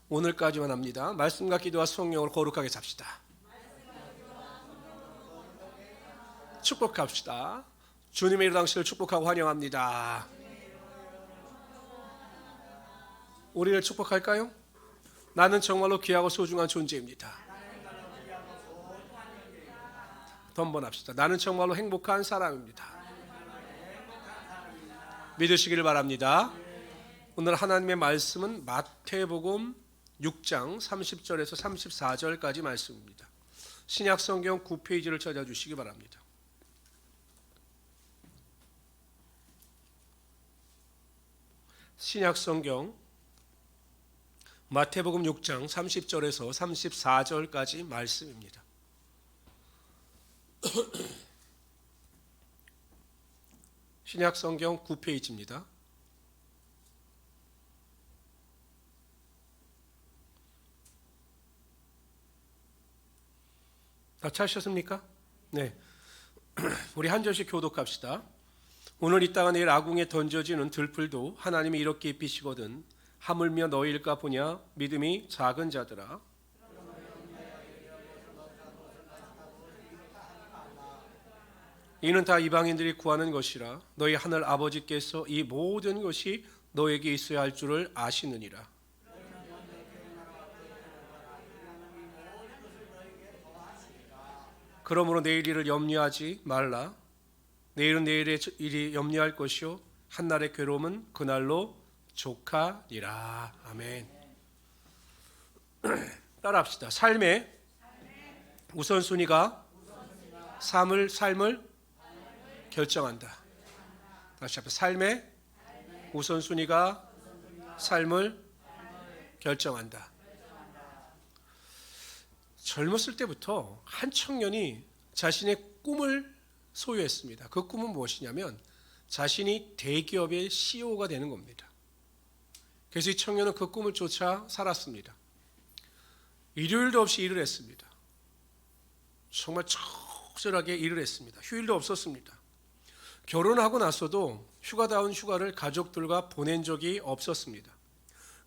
오늘까지만 합니다. 말씀과 기도와 성령으로 거룩하게 삽시다. 축복합시다. 주님의 이름 당신을 축복하고 환영합니다. 우리를 축복할까요? 나는 정말로 귀하고 소중한 존재입니다. 더 한 번 합시다. 나는 정말로 행복한 사람입니다. 믿으시기를 바랍니다. 오늘 하나님의 말씀은 마태복음 6장 30절에서 34절까지 말씀입니다. 신약 성경 9페이지를 찾아주시기 바랍니다. 신약 성경 마태복음 6장 30절에서 34절까지 말씀입니다. 신약 성경 9페이지입니다. 다 찾으셨습니까? 네. 우리 한 절씩 교독합시다. 오늘 있다가 내일 아궁에 던져지는 들풀도 하나님이 이렇게 입히시거든 하물며 너희일까 보냐 믿음이 작은 자들아. 이는 다 이방인들이 구하는 것이라 너희 하늘 아버지께서 이 모든 것이 너에게 있어야 할 줄을 아시느니라. 그러므로 내일 일을 염려하지 말라. 내일은 내일의 일이 염려할 것이요 한날의 괴로움은 그날로 족하니라. 아멘. 따라합시다. 삶의 우선순위가 삶을 결정한다. 다시 합시다. 삶의 우선순위가 삶을 결정한다. 젊었을 때부터 한 청년이 자신의 꿈을 소유했습니다. 그 꿈은 무엇이냐면 자신이 대기업의 CEO가 되는 겁니다. 그래서 이 청년은 그 꿈을 쫓아 살았습니다. 일요일도 없이 일을 했습니다. 정말 적절하게 일을 했습니다. 휴일도 없었습니다. 결혼하고 나서도 휴가다운 휴가를 가족들과 보낸 적이 없었습니다.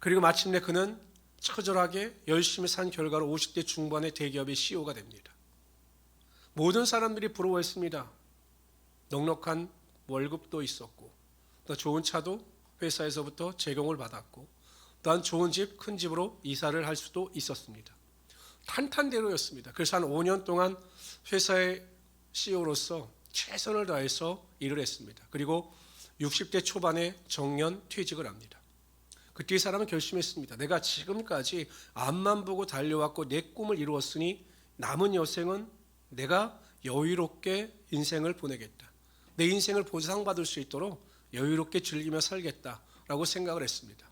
그리고 마침내 그는 처절하게 열심히 산 결과로 50대 중반의 대기업의 CEO가 됩니다. 모든 사람들이 부러워했습니다. 넉넉한 월급도 있었고 또 좋은 차도 회사에서부터 제공을 받았고 또한 좋은 집, 큰 집으로 이사를 할 수도 있었습니다. 탄탄대로였습니다. 그래서 한 5년 동안 회사의 CEO로서 최선을 다해서 일을 했습니다. 그리고 60대 초반에 정년 퇴직을 합니다. 그때 이 사람은 결심했습니다. 내가 지금까지 앞만 보고 달려왔고 내 꿈을 이루었으니 남은 여생은 내가 여유롭게 인생을 보내겠다. 내 인생을 보상받을 수 있도록 여유롭게 즐기며 살겠다라고 생각을 했습니다.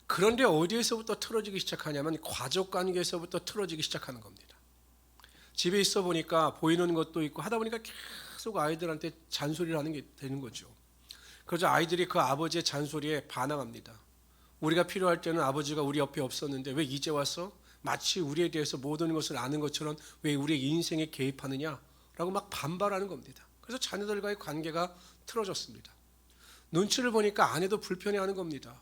그런데 어디에서부터 틀어지기 시작하냐면 가족관계에서부터 틀어지기 시작하는 겁니다. 집에 있어 보니까 보이는 것도 있고 하다 보니까 계속 아이들한테 잔소리를 하는 게 되는 거죠. 그래서 아이들이 그 아버지의 잔소리에 반항합니다. 우리가 필요할 때는 아버지가 우리 옆에 없었는데 왜 이제 와서 마치 우리에 대해서 모든 것을 아는 것처럼 왜 우리의 인생에 개입하느냐라고 막 반발하는 겁니다. 그래서 자녀들과의 관계가 틀어졌습니다. 눈치를 보니까 아내도 불편해하는 겁니다.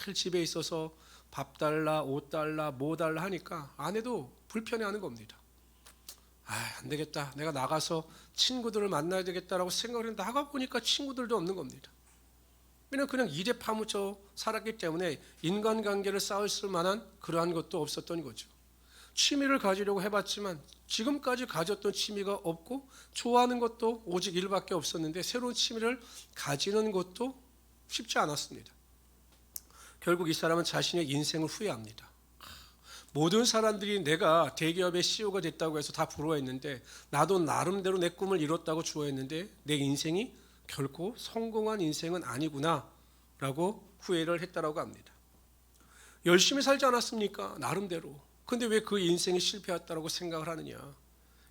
매일 집에 있어서 밥 달라, 옷 달라, 뭐 달라 하니까 아내도 불편해하는 겁니다. 안 되겠다. 내가 나가서 친구들을 만나야 되겠다라고 생각을 했는데 나가 보니까 친구들도 없는 겁니다. 그냥 일에 파묻혀 살았기 때문에 인간관계를 쌓을 만한 그러한 것도 없었던 거죠. 취미를 가지려고 해봤지만 지금까지 가졌던 취미가 없고 좋아하는 것도 오직 일밖에 없었는데 새로운 취미를 가지는 것도 쉽지 않았습니다. 결국 이 사람은 자신의 인생을 후회합니다. 모든 사람들이 내가 대기업의 CEO가 됐다고 해서 다 부러워했는데 나도 나름대로 내 꿈을 이뤘다고 주어했는데 내 인생이 결코 성공한 인생은 아니구나 라고 후회를 했다라고 합니다. 열심히 살지 않았습니까? 나름대로. 근데 왜 그 인생이 실패했다라고 생각을 하느냐?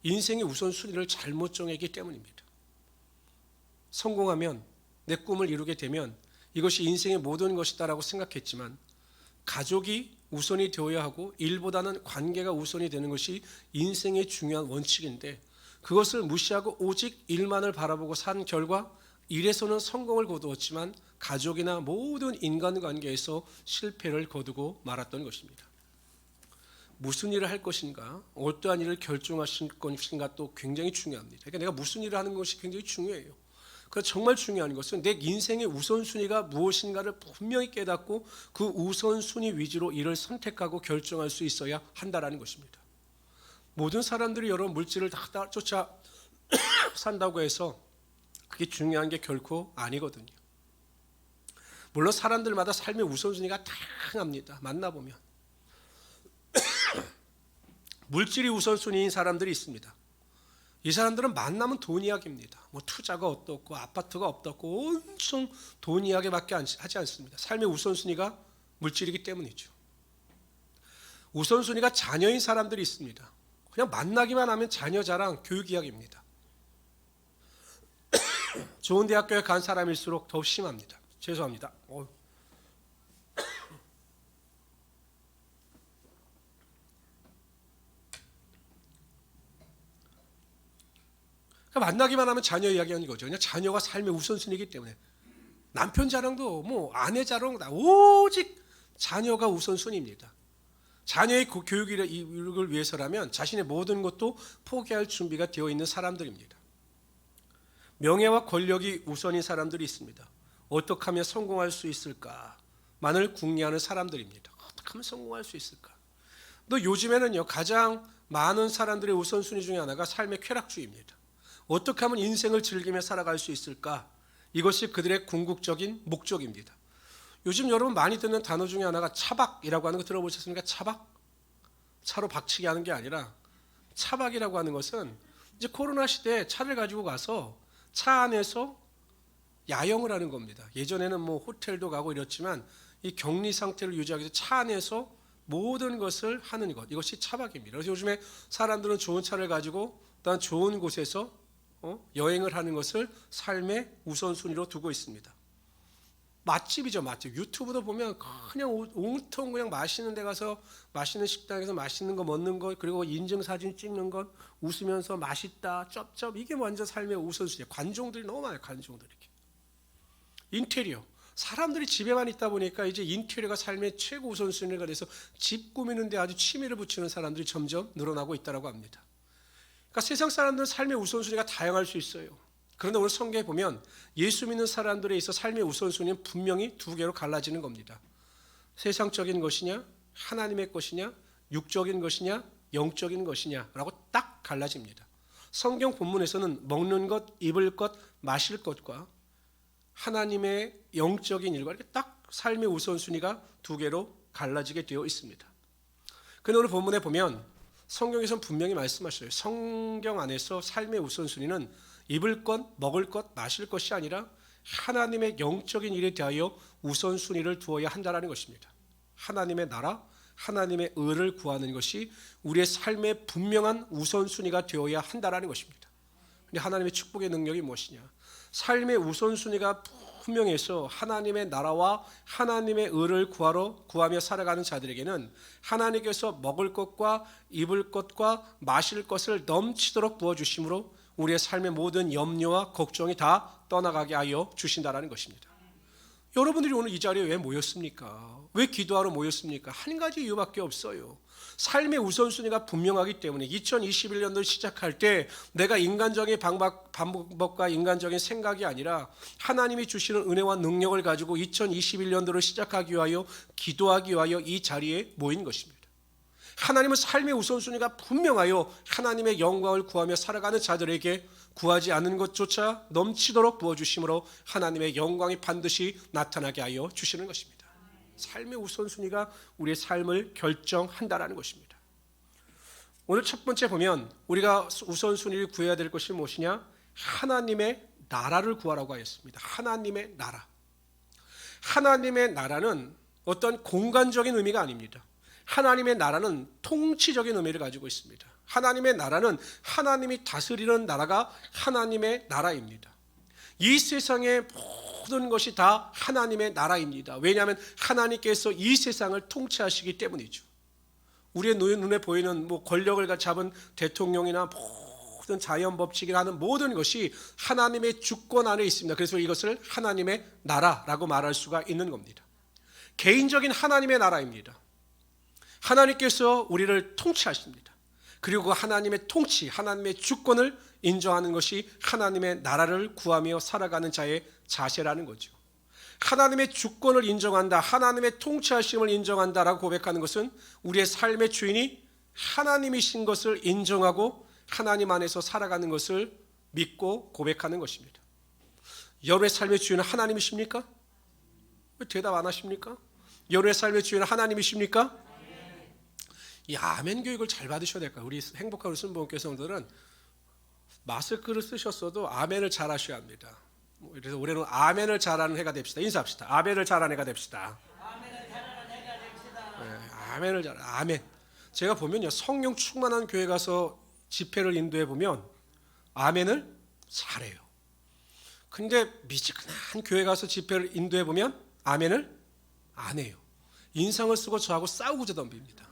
인생의 우선순위를 잘못 정했기 때문입니다. 성공하면 내 꿈을 이루게 되면 이것이 인생의 모든 것이다라고 생각했지만 가족이 우선이 되어야 하고 일보다는 관계가 우선이 되는 것이 인생의 중요한 원칙인데 그것을 무시하고 오직 일만을 바라보고 산 결과 일에서는 성공을 거두었지만 가족이나 모든 인간관계에서 실패를 거두고 말았던 것입니다. 무슨 일을 할 것인가, 어떠한 일을 결정하실 것인가 또 굉장히 중요합니다. 그러니까 내가 무슨 일을 하는 것이 굉장히 중요해요. 그래서 정말 중요한 것은 내 인생의 우선순위가 무엇인가를 분명히 깨닫고 그 우선순위 위주로 일을 선택하고 결정할 수 있어야 한다는 것입니다. 모든 사람들이 여러 물질을 다 쫓아 산다고 해서 그게 중요한 게 결코 아니거든요. 물론 사람들마다 삶의 우선순위가 다양합니다. 만나보면 물질이 우선순위인 사람들이 있습니다. 이 사람들은 만나면 돈 이야기입니다. 뭐 투자가 어떻고 아파트가 어떻고 엄청 돈 이야기밖에 하지 않습니다. 삶의 우선순위가 물질이기 때문이죠. 우선순위가 자녀인 사람들이 있습니다. 그냥 만나기만 하면 자녀 자랑, 교육 이야기입니다. 좋은 대학교에 간 사람일수록 더 심합니다. 죄송합니다. 그러니까 만나기만 하면 자녀 이야기하는 거죠. 그냥 자녀가 삶의 우선순위이기 때문에 남편 자랑도 뭐 아내 자랑도 다 오직 자녀가 우선순위입니다. 자녀의 교육을 위해서라면 자신의 모든 것도 포기할 준비가 되어 있는 사람들입니다. 명예와 권력이 우선인 사람들이 있습니다. 어떻게 하면 성공할 수 있을까만을 궁리하는 사람들입니다. 어떻게 하면 성공할 수 있을까? 또 요즘에는요, 가장 많은 사람들의 우선순위 중에 하나가 삶의 쾌락주의입니다. 어떻게 하면 인생을 즐기며 살아갈 수 있을까? 이것이 그들의 궁극적인 목적입니다. 요즘 여러분 많이 듣는 단어 중에 하나가 차박이라고 하는 거 들어보셨습니까? 차박? 차로 박치기 하는 게 아니라 차박이라고 하는 것은 이제 코로나 시대에 차를 가지고 가서 차 안에서 야영을 하는 겁니다. 예전에는 뭐 호텔도 가고 이랬지만 이 격리 상태를 유지하기 위해서 차 안에서 모든 것을 하는 것, 이것이 차박입니다. 그래서 요즘에 사람들은 좋은 차를 가지고 또한 좋은 곳에서 여행을 하는 것을 삶의 우선순위로 두고 있습니다. 맛집이죠, 맛집. 유튜브도 보면 그냥 온통 그냥 맛있는 데 가서 맛있는 식당에서 맛있는 거 먹는 것, 그리고 인증사진 찍는 것, 웃으면서 맛있다, 쩝쩝, 이게 완전 삶의 우선순위예요. 관종들이 너무 많아요, 관종들이. 인테리어. 사람들이 집에만 있다 보니까 이제 인테리어가 삶의 최고 우선순위가 돼서 집 꾸미는데 아주 취미를 붙이는 사람들이 점점 늘어나고 있다고 합니다. 그러니까 세상 사람들은 삶의 우선순위가 다양할 수 있어요. 그런데 오늘 성경에 보면 예수 믿는 사람들에 있어 삶의 우선순위는 분명히 두 개로 갈라지는 겁니다. 세상적인 것이냐, 하나님의 것이냐, 육적인 것이냐, 영적인 것이냐라고 딱 갈라집니다. 성경 본문에서는 먹는 것, 입을 것, 마실 것과 하나님의 영적인 일과 이렇게 딱 삶의 우선순위가 두 개로 갈라지게 되어 있습니다. 그런데 오늘 본문에 보면 성경에서는 분명히 말씀하셔요. 성경 안에서 삶의 우선순위는 입을 것, 먹을 것, 마실 것이 아니라 하나님의 영적인 일에 대하여 우선순위를 두어야 한다는 것입니다. 하나님의 나라, 하나님의 의를 구하는 것이 우리의 삶의 분명한 우선순위가 되어야 한다는 것입니다. 근데 하나님의 축복의 능력이 무엇이냐? 삶의 우선순위가 분명해서 하나님의 나라와 하나님의 의를 구하며 살아가는 자들에게는 하나님께서 먹을 것과 입을 것과 마실 것을 넘치도록 부어주심으로 우리의 삶의 모든 염려와 걱정이 다 떠나가게 하여 주신다는 것입니다. 여러분들이 오늘 이 자리에 왜 모였습니까? 왜 기도하러 모였습니까? 한 가지 이유밖에 없어요. 삶의 우선순위가 분명하기 때문에 2021년도를 시작할 때 내가 인간적인 방법과 인간적인 생각이 아니라 하나님이 주시는 은혜와 능력을 가지고 2021년도를 시작하기 위하여 기도하기 위하여 이 자리에 모인 것입니다. 하나님은 삶의 우선순위가 분명하여 하나님의 영광을 구하며 살아가는 자들에게 구하지 않는 것조차 넘치도록 부어주심으로 하나님의 영광이 반드시 나타나게 하여 주시는 것입니다. 삶의 우선순위가 우리의 삶을 결정한다는 것입니다. 오늘 첫 번째 보면 우리가 우선순위를 구해야 될 것이 무엇이냐? 하나님의 나라를 구하라고 하였습니다. 하나님의 나라. 하나님의 나라는 어떤 공간적인 의미가 아닙니다. 하나님의 나라는 통치적인 의미를 가지고 있습니다. 하나님의 나라는 하나님이 다스리는 나라가 하나님의 나라입니다. 이 세상의 모든 것이 다 하나님의 나라입니다. 왜냐하면 하나님께서 이 세상을 통치하시기 때문이죠. 우리의 눈에 보이는 권력을 잡은 대통령이나 모든 자연 법칙이나 하는 모든 것이 하나님의 주권 안에 있습니다. 그래서 이것을 하나님의 나라라고 말할 수가 있는 겁니다. 개인적인 하나님의 나라입니다. 하나님께서 우리를 통치하십니다. 그리고 하나님의 통치, 하나님의 주권을 인정하는 것이 하나님의 나라를 구하며 살아가는 자의 자세라는 거죠. 하나님의 주권을 인정한다, 하나님의 통치하심을 인정한다라고 고백하는 것은 우리의 삶의 주인이 하나님이신 것을 인정하고 하나님 안에서 살아가는 것을 믿고 고백하는 것입니다. 여러분의 삶의 주인은 하나님이십니까? 왜 대답 안 하십니까? 여러분의 삶의 주인은 하나님이십니까? 이 아멘 교육을 잘 받으셔야 될 거예요. 우리 행복한 우리 순복음교회 성도들은 마스크를 쓰셨어도 아멘을 잘 하셔야 합니다. 그래서 올해는 아멘을 잘하는 해가 됩시다. 인사합시다. 아멘을 잘하는 해가 됩시다. 아멘을 잘, 아멘. 제가 보면요, 성령 충만한 교회 가서 집회를 인도해 보면 아멘을 잘해요. 근데 미지근한 교회 가서 집회를 인도해 보면 아멘을 안 해요. 인상을 쓰고 저하고 싸우고자 덤빕니다.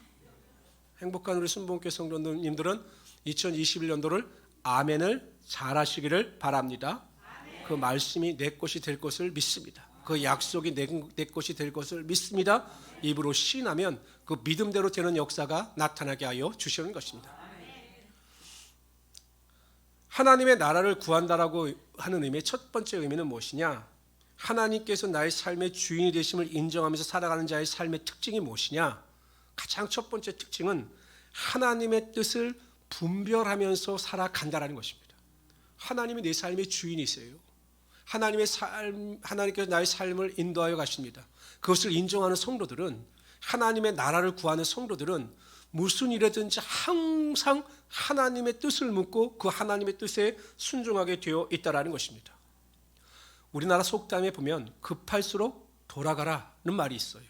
행복한 우리 순복음교회 성도님들은 2021년도를 아멘을 잘하시기를 바랍니다. 그 말씀이 내 것이 될 것을 믿습니다. 그 약속이 내 것이 될 것을 믿습니다. 입으로 시인하면 그 믿음대로 되는 역사가 나타나게 하여 주시는 것입니다. 하나님의 나라를 구한다라고 하는 의미의 첫 번째 의미는 무엇이냐? 하나님께서 나의 삶의 주인이 되심을 인정하면서 살아가는 자의 삶의 특징이 무엇이냐? 가장 첫 번째 특징은 하나님의 뜻을 분별하면서 살아간다라는 것입니다. 하나님이 내 삶의 주인이세요. 하나님께서 나의 삶을 인도하여 가십니다. 그것을 인정하는 성도들은, 하나님의 나라를 구하는 성도들은 무슨 일이든지 항상 하나님의 뜻을 묻고 그 하나님의 뜻에 순종하게 되어 있다라는 것입니다. 우리나라 속담에 보면 급할수록 돌아가라는 말이 있어요.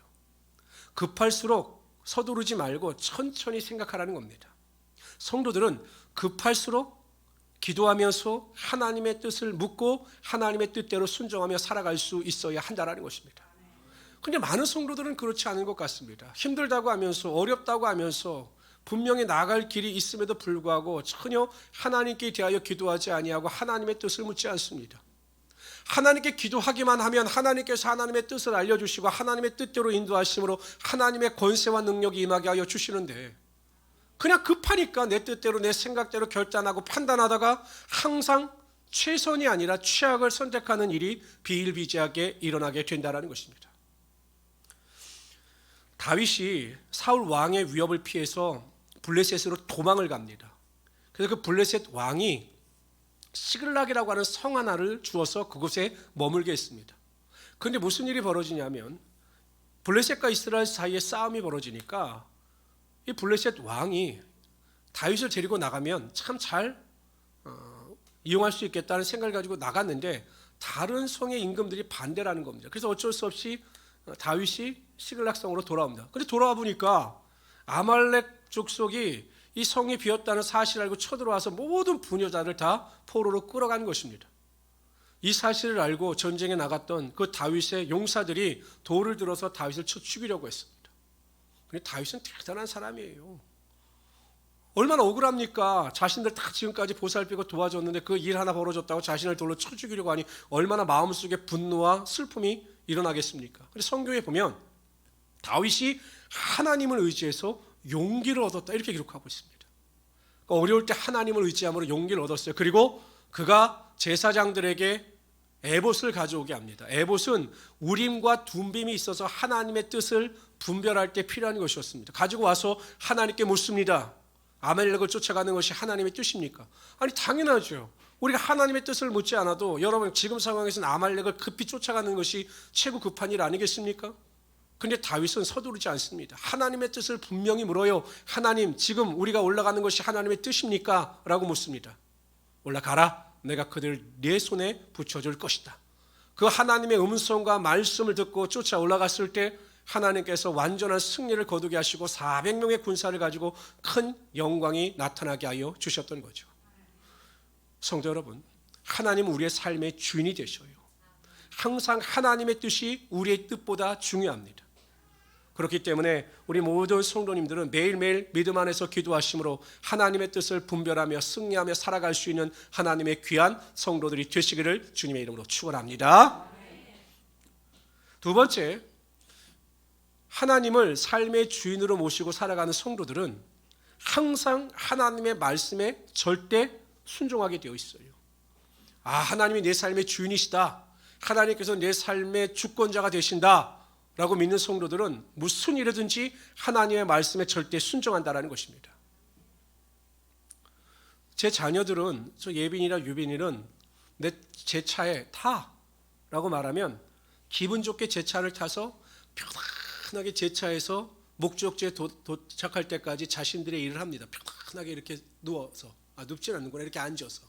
급할수록 서두르지 말고 천천히 생각하라는 겁니다. 성도들은 급할수록 기도하면서 하나님의 뜻을 묻고 하나님의 뜻대로 순종하며 살아갈 수 있어야 한다는 것입니다. 그런데 많은 성도들은 그렇지 않은 것 같습니다. 힘들다고 하면서, 어렵다고 하면서, 분명히 나아갈 길이 있음에도 불구하고 전혀 하나님께 대하여 기도하지 아니하고 하나님의 뜻을 묻지 않습니다. 하나님께 기도하기만 하면 하나님께서 하나님의 뜻을 알려주시고 하나님의 뜻대로 인도하심으로 하나님의 권세와 능력이 임하게 하여 주시는데, 그냥 급하니까 내 뜻대로 내 생각대로 결단하고 판단하다가 항상 최선이 아니라 최악을 선택하는 일이 비일비재하게 일어나게 된다는 것입니다. 다윗이 사울 왕의 위협을 피해서 블레셋으로 도망을 갑니다. 그래서 그 블레셋 왕이 시글락이라고 하는 성 하나를 주어서 그곳에 머물게 했습니다. 그런데 무슨 일이 벌어지냐면, 블레셋과 이스라엘 사이에 싸움이 벌어지니까 이 블레셋 왕이 다윗을 데리고 나가면 참 잘 이용할 수 있겠다는 생각을 가지고 나갔는데 다른 성의 임금들이 반대라는 겁니다. 그래서 어쩔 수 없이 다윗이 시글락성으로 돌아옵니다. 그런데 돌아와 보니까 아말렉 족속이 이 성이 비었다는 사실을 알고 쳐들어와서 모든 부녀자를 다 포로로 끌어간 것입니다. 이 사실을 알고 전쟁에 나갔던 그 다윗의 용사들이 돌을 들어서 다윗을 쳐 죽이려고 했습니다. 근데 다윗은 대단한 사람이에요. 얼마나 억울합니까? 자신들 다 지금까지 보살피고 도와줬는데 그 일 하나 벌어졌다고 자신을 돌로 쳐 죽이려고 하니 얼마나 마음속에 분노와 슬픔이 일어나겠습니까? 그래서 성경에 보면 다윗이 하나님을 의지해서 용기를 얻었다 이렇게 기록하고 있습니다. 그러니까 어려울 때 하나님을 의지함으로 용기를 얻었어요. 그리고 그가 제사장들에게 에봇을 가져오게 합니다. 에봇은 우림과 둠빔이 있어서 하나님의 뜻을 분별할 때 필요한 것이었습니다. 가지고 와서 하나님께 묻습니다. 아말렉을 쫓아가는 것이 하나님의 뜻입니까? 아니 당연하죠. 우리가 하나님의 뜻을 묻지 않아도 여러분 지금 상황에서는 아말렉을 급히 쫓아가는 것이 최고 급한 일 아니겠습니까? 근데 다윗은 서두르지 않습니다. 하나님의 뜻을 분명히 물어요. 하나님, 지금 우리가 올라가는 것이 하나님의 뜻입니까? 라고 묻습니다. 올라가라. 내가 그들을 네 손에 붙여줄 것이다. 그 하나님의 음성과 말씀을 듣고 쫓아 올라갔을 때 하나님께서 완전한 승리를 거두게 하시고 400명의 군사를 가지고 큰 영광이 나타나게 하여 주셨던 거죠. 성도 여러분, 하나님은 우리의 삶의 주인이 되셔요. 항상 하나님의 뜻이 우리의 뜻보다 중요합니다. 그렇기 때문에 우리 모든 성도님들은 매일매일 믿음 안에서 기도하심으로 하나님의 뜻을 분별하며 승리하며 살아갈 수 있는 하나님의 귀한 성도들이 되시기를 주님의 이름으로 축원합니다. 두 번째, 하나님을 삶의 주인으로 모시고 살아가는 성도들은 항상 하나님의 말씀에 절대 순종하게 되어 있어요. 하나님이 내 삶의 주인이시다, 하나님께서 내 삶의 주권자가 되신다 라고 믿는 성도들은 무슨 일이든지 하나님의 말씀에 절대 순종한다라는 것입니다. 제 자녀들은, 저 예빈이나 유빈이는 제 차에 타 라고 말하면 기분 좋게 제 차를 타서 편안하게 제 차에서 목적지에 도착할 때까지 자신들의 일을 합니다. 편안하게 이렇게 누워서, 눕진 않는구나, 이렇게 앉아서.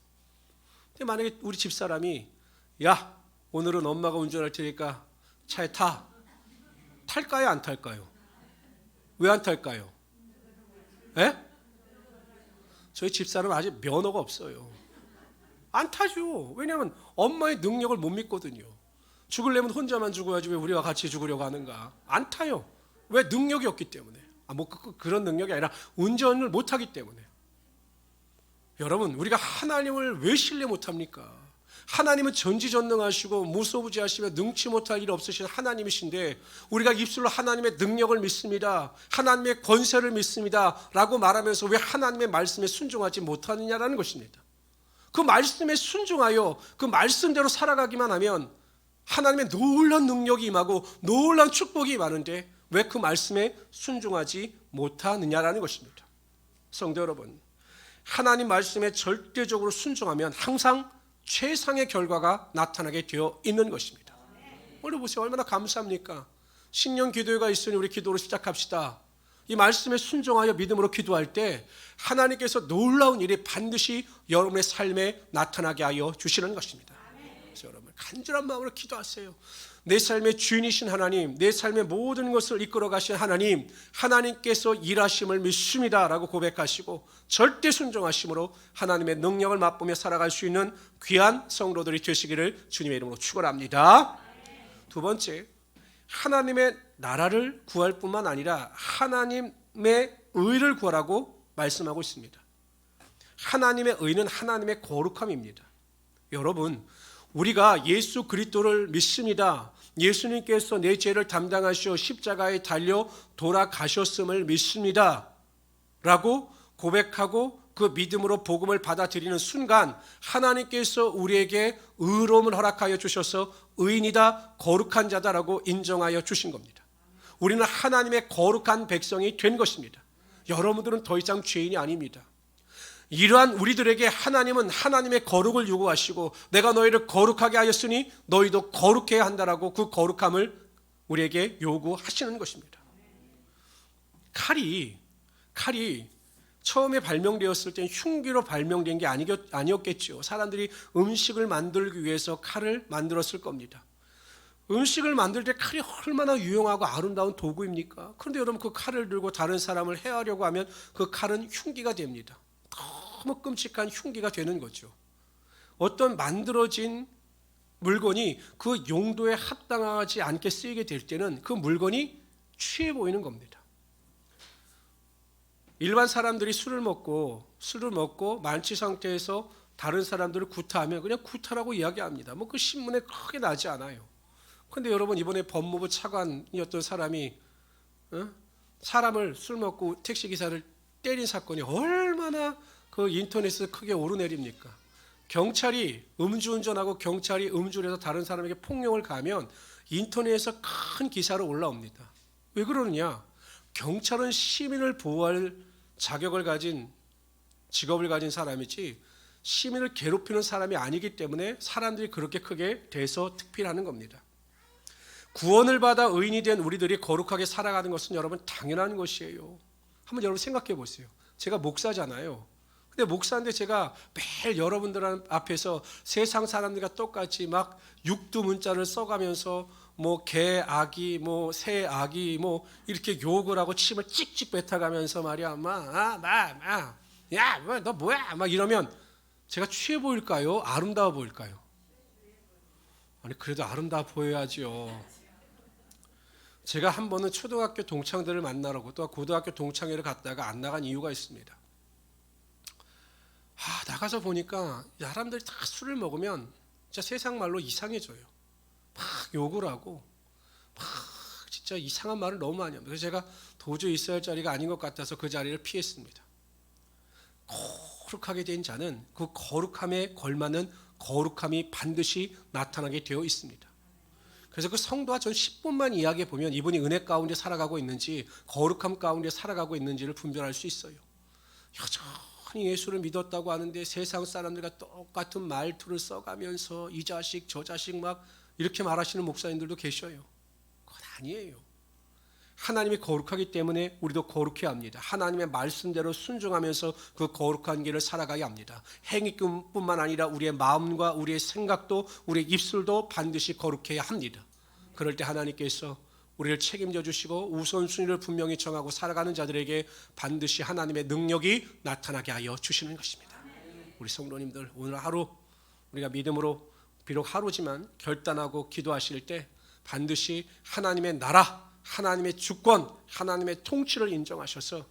근데 만약에 우리 집사람이 야, 오늘은 엄마가 운전할 테니까 차에 타, 탈까요, 안 탈까요? 왜 안 탈까요? 예? 저희 집사람은 아직 면허가 없어요. 안 타죠. 왜냐하면 엄마의 능력을 못 믿거든요. 죽으려면 혼자만 죽어야지 왜 우리와 같이 죽으려고 하는가? 안 타요. 왜? 능력이 없기 때문에. 그런 능력이 아니라 운전을 못하기 때문에. 여러분, 우리가 하나님을 왜 신뢰 못합니까? 하나님은 전지전능하시고 무소부지하시며 능치 못할 일 없으신 하나님이신데 우리가 입술로 하나님의 능력을 믿습니다, 하나님의 권세를 믿습니다 라고 말하면서 왜 하나님의 말씀에 순종하지 못하느냐라는 것입니다. 그 말씀에 순종하여 그 말씀대로 살아가기만 하면 하나님의 놀라운 능력이 임하고 놀라운 축복이 임하는데 왜 그 말씀에 순종하지 못하느냐라는 것입니다. 성도 여러분, 하나님 말씀에 절대적으로 순종하면 항상 최상의 결과가 나타나게 되어 있는 것입니다. 오늘 보세요. 얼마나 감사합니까? 신년 기도회가 있으니 우리 기도로 시작합시다. 이 말씀에 순종하여 믿음으로 기도할 때 하나님께서 놀라운 일이 반드시 여러분의 삶에 나타나게 하여 주시는 것입니다. 그래서 여러분 간절한 마음으로 기도하세요. 내 삶의 주인이신 하나님, 내 삶의 모든 것을 이끌어 가신 하나님, 하나님께서 일하심을 믿습니다 라고 고백하시고 절대 순종하심으로 하나님의 능력을 맛보며 살아갈 수 있는 귀한 성도들이 되시기를 주님의 이름으로 축원합니다. 두 번째, 하나님의 나라를 구할 뿐만 아니라 하나님의 의를 구하라고 말씀하고 있습니다. 하나님의 의는 하나님의 거룩함입니다. 여러분, 우리가 예수 그리스도를 믿습니다, 예수님께서 내 죄를 담당하시어 십자가에 달려 돌아가셨음을 믿습니다 라고 고백하고 그 믿음으로 복음을 받아들이는 순간 하나님께서 우리에게 의로움을 허락하여 주셔서 의인이다, 거룩한 자다라고 인정하여 주신 겁니다. 우리는 하나님의 거룩한 백성이 된 것입니다. 여러분들은 더 이상 죄인이 아닙니다. 이러한 우리들에게 하나님은 하나님의 거룩을 요구하시고 내가 너희를 거룩하게 하였으니 너희도 거룩해야 한다라고 그 거룩함을 우리에게 요구하시는 것입니다. 칼이 처음에 발명되었을 땐 흉기로 발명된 게 아니었겠죠. 사람들이 음식을 만들기 위해서 칼을 만들었을 겁니다. 음식을 만들 때 칼이 얼마나 유용하고 아름다운 도구입니까? 그런데 여러분 그 칼을 들고 다른 사람을 해하려고 하면 그 칼은 흉기가 됩니다. 너무 끔찍한 흉기가 되는 거죠. 어떤 만들어진 물건이 그 용도에 합당하지 않게 쓰이게 될 때는 그 물건이 취해 보이는 겁니다. 일반 사람들이 술을 먹고 만취 상태에서 다른 사람들을 구타하면 그냥 구타라고 이야기합니다. 그 신문에 크게 나지 않아요. 그런데 여러분 이번에 법무부 차관이었던 사람이 사람을 술 먹고 택시기사를 때린 사건이 얼마나 그 인터넷에서 크게 오르내립니까? 경찰이 음주운전하고 경찰이 음주를 해서 다른 사람에게 폭력을 가하면 인터넷에서 큰 기사로 올라옵니다. 왜 그러느냐? 경찰은 시민을 보호할 자격을 가진 직업을 가진 사람이지 시민을 괴롭히는 사람이 아니기 때문에 사람들이 그렇게 크게 대서특필하는 겁니다. 구원을 받아 의인이 된 우리들이 거룩하게 살아가는 것은 여러분 당연한 것이에요. 한번 여러분 생각해 보세요. 제가 목사잖아요. 근데 목사인데 제가 매일 여러분들 앞에서 세상 사람들과 똑같이 막 육두문자를 써가면서 개 아기 새 아기 이렇게 욕을 하고 침을 찍찍 뱉어가면서 말이야 너 뭐야 막 이러면 제가 취해 보일까요? 아름다워 보일까요? 아니 그래도 아름다워 보여야죠. 제가 한 번은 초등학교 동창들을 만나라고 또 고등학교 동창회를 갔다가 안 나간 이유가 있습니다. 나가서 보니까 사람들이 다 술을 먹으면 진짜 세상 말로 이상해져요. 막 욕을 하고 막 진짜 이상한 말을 너무 많이 합니다. 그래서 제가 도저히 있어야 할 자리가 아닌 것 같아서 그 자리를 피했습니다. 거룩하게 된 자는 그 거룩함에 걸맞는 거룩함이 반드시 나타나게 되어 있습니다. 그래서 그 성도와 전 10분만 이야기해 보면 이분이 은혜 가운데 살아가고 있는지 거룩함 가운데 살아가고 있는지를 분별할 수 있어요. 여전히 예수를 믿었다고 하는데 세상 사람들과 똑같은 말투를 써가면서 이 자식 저 자식 막 이렇게 말하시는 목사님들도 계셔요. 그건 아니에요. 하나님이 거룩하기 때문에 우리도 거룩해야 합니다. 하나님의 말씀대로 순종하면서 그 거룩한 길을 살아가야 합니다. 행위뿐만 아니라 우리의 마음과 우리의 생각도 우리의 입술도 반드시 거룩해야 합니다. 그럴 때 하나님께서 우리를 책임져 주시고 우선순위를 분명히 정하고 살아가는 자들에게 반드시 하나님의 능력이 나타나게 하여 주시는 것입니다. 우리 성도님들 오늘 하루 우리가 믿음으로 비록 하루지만 결단하고 기도하실 때 반드시 하나님의 나라, 하나님의 주권, 하나님의 통치를 인정하셔서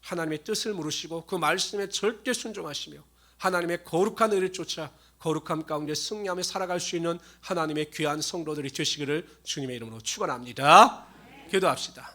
하나님의 뜻을 물으시고 그 말씀에 절대 순종하시며 하나님의 거룩한 의를 쫓아 거룩함 가운데 승리하며 살아갈 수 있는 하나님의 귀한 성도들이 되시기를 주님의 이름으로 축원합니다. 기도합시다.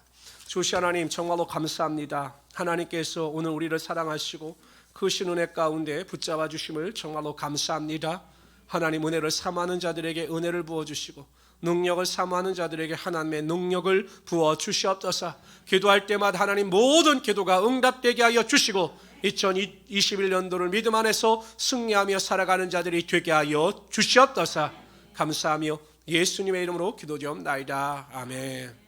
주시 하나님 정말로 감사합니다. 하나님께서 오늘 우리를 사랑하시고 크신 은혜 가운데 붙잡아 주심을 정말로 감사합니다. 하나님 은혜를 사모하는 자들에게 은혜를 부어주시고 능력을 사모하는 자들에게 하나님의 능력을 부어 주시옵소서. 기도할 때마다 하나님 모든 기도가 응답되게 하여 주시고 2021년도를 믿음 안에서 승리하며 살아가는 자들이 되게 하여 주시옵소서. 감사하며 예수님의 이름으로 기도드리옵나이다. 아멘.